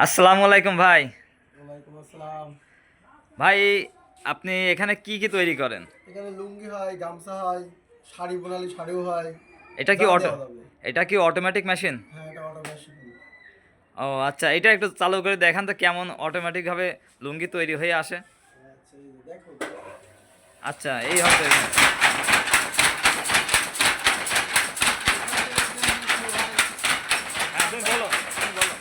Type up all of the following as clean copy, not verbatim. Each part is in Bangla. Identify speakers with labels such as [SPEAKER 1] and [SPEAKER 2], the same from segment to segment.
[SPEAKER 1] আসসালামু আলাইকুম ভাই।
[SPEAKER 2] ওয়ালাইকুম আসসালাম।
[SPEAKER 1] ভাই, আপনি এখানে কি কি তৈরি করেন?
[SPEAKER 2] এখানে লুঙ্গি হয়, গামছা হয়, শাড়ি বোনালি শাড়িও হয়,
[SPEAKER 1] এটা কি
[SPEAKER 2] যা
[SPEAKER 1] অটো
[SPEAKER 2] দেওয়া যাবে।
[SPEAKER 1] এটা কি অটোমেটিক মেশিন?
[SPEAKER 2] হ্যাঁ, এটা অটোমেশন।
[SPEAKER 1] ও আচ্ছা, এটা একটু চালু করে দেখান তো কেমন অটোমেটিক ভাবে লুঙ্গি তৈরি হয়ে আসে।
[SPEAKER 2] আচ্ছা, এই যে দেখো।
[SPEAKER 1] আচ্ছা, এই হচ্ছে।
[SPEAKER 2] এখান থেকে লুঙ্গি শুরু হয়।
[SPEAKER 1] হ্যাঁ, তুমি বলো, তুমি বলো।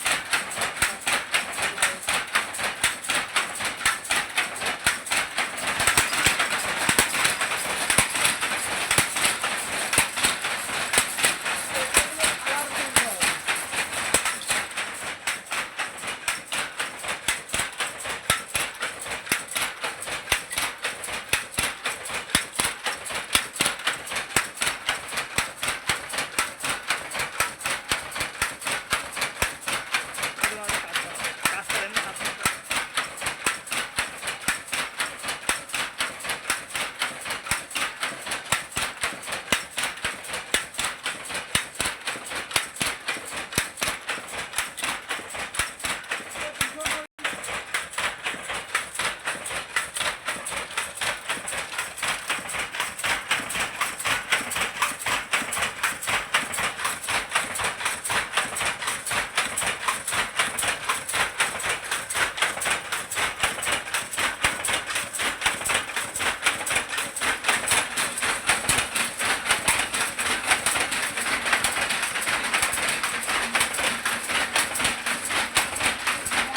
[SPEAKER 2] এগুলো কালার চেঞ্জ হয়।
[SPEAKER 1] কাজ করেন না, কাজ করেন।
[SPEAKER 2] এটা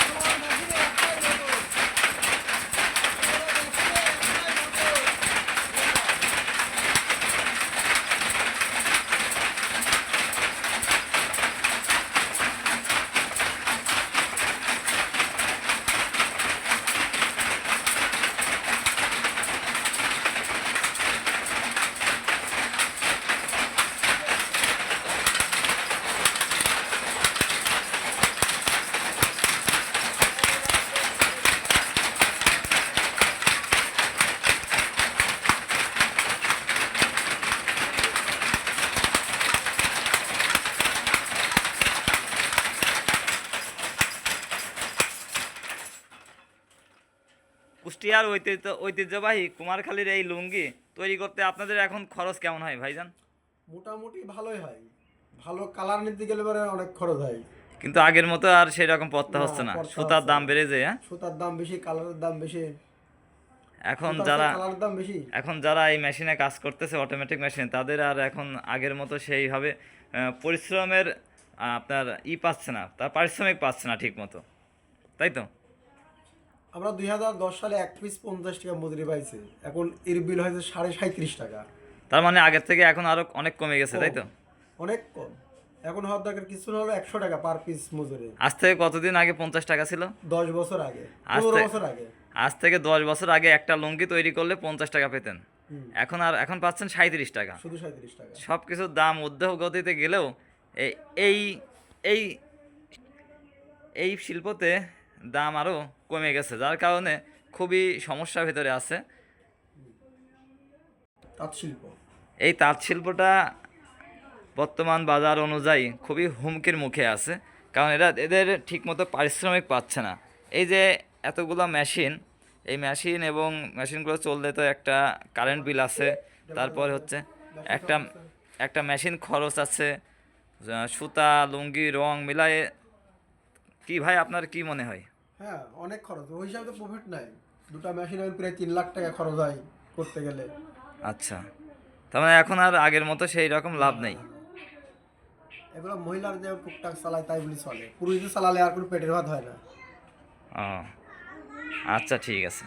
[SPEAKER 2] ভীষণ আমার মেশিনে একটাই মোটর। আমার মেশিনে একটাই মোটর। বুঝলা?
[SPEAKER 1] কুষ্টিয়ার ঐতিহ্যবাহী কুমারখালীর এই লুঙ্গি তৈরি করতে আপনাদের এখন খরচ কেমন হয় ভাইজান?
[SPEAKER 2] মোটামুটি ভালোই হয়। ভালো কালার নিতে গেলে পরে অনেক খরচ হয়।
[SPEAKER 1] কিন্তু আগের মতো আর সেই রকম পড়তে
[SPEAKER 2] না,
[SPEAKER 1] হচ্ছে না,
[SPEAKER 2] পড়তা
[SPEAKER 1] সুতার
[SPEAKER 2] হচ্ছে
[SPEAKER 1] দাম
[SPEAKER 2] না।
[SPEAKER 1] বেড়ে যায়। হ্যাঁ,
[SPEAKER 2] সুতার দাম বেশি, কালারের দাম বেশি।
[SPEAKER 1] এখন
[SPEAKER 2] সুতার
[SPEAKER 1] যারা
[SPEAKER 2] চেয়ে কালারের দাম বেশি।
[SPEAKER 1] এখন যারা এই মেশিনে কাজ করতেছে, অটোমেটিক মেশিনে, তাদের আর এখন আগের মতো সেইভাবে পরিশ্রমের আপনার পাচ্ছে না, তার পারিশ্রমিক পাচ্ছে না ঠিক মতো, তাই তো?
[SPEAKER 2] আমরা 2010 সালে এক পিস 50 টাকা মজুরি পাইছি। এখন এর বিল হয়েছে 37.5 টাকা।
[SPEAKER 1] তার মানে আগের থেকে এখন আরো অনেক কমে গেছে, তাই
[SPEAKER 2] কম,
[SPEAKER 1] তো?
[SPEAKER 2] অনেক কম। এখন হওয়ার দরকার কিছু না হলো 100 টাকা পার পিস মজুরি।
[SPEAKER 1] আজ থেকে কতদিন আগে 50 টাকা ছিল?
[SPEAKER 2] 10 বছর আগে,
[SPEAKER 1] আজ
[SPEAKER 2] 15 বছর আগে।
[SPEAKER 1] আজ থেকে 10 বছর আগে একটা লুঙ্গি তৈরি করলে 50 টাকা পেতেন।
[SPEAKER 2] হুম,
[SPEAKER 1] এখন পাচ্ছেন 37 টাকা।
[SPEAKER 2] শুধু 37 টাকা।
[SPEAKER 1] সব কিছুর দাম ঊর্ধ্ব গতিতে গেলেও এই এই এই এই শিল্পতে দাম আরও কমে গেছে, যার কারণে খুবই সমস্যার ভিতরে আছে
[SPEAKER 2] তাঁত শিল্প।
[SPEAKER 1] এই তাঁত শিল্পটা। বর্তমান বাজার অনুযায়ী খুবই হুমকির মুখে আছে, কারণ এদের ঠিকমতো পারিশ্রমিক পাচ্ছে না। এই যে এতগুলো মেশিন, এই মেশিন এবং মেশিনগুলো চললে তো একটা কারেন্ট বিল আছে, তারপর হচ্ছে একটা একটা মেশিন খরচ আছে, সুতা লুঙ্গি রং মিলায়ে। কি ভাই, আপনার কি মনে হয়?
[SPEAKER 2] হ্যাঁ, অনেক খরচ। ওই হিসাবে তো প্রফিট নাই। দুটা মেশিনের প্রায় 3 লাখ টাকা খরচ হয় করতে গেলে।
[SPEAKER 1] আচ্ছা, তার মানে এখন আর আগের মতো সেই রকম লাভ
[SPEAKER 2] না,
[SPEAKER 1] নেই।
[SPEAKER 2] না, না। এগুলো মহিলার যে টুকটাক চালায় তাই বলি চলে। পুরুষদের চালালে আর কোনো পেটের ভাত হয় না।
[SPEAKER 1] ও আচ্ছা, ঠিক আছে।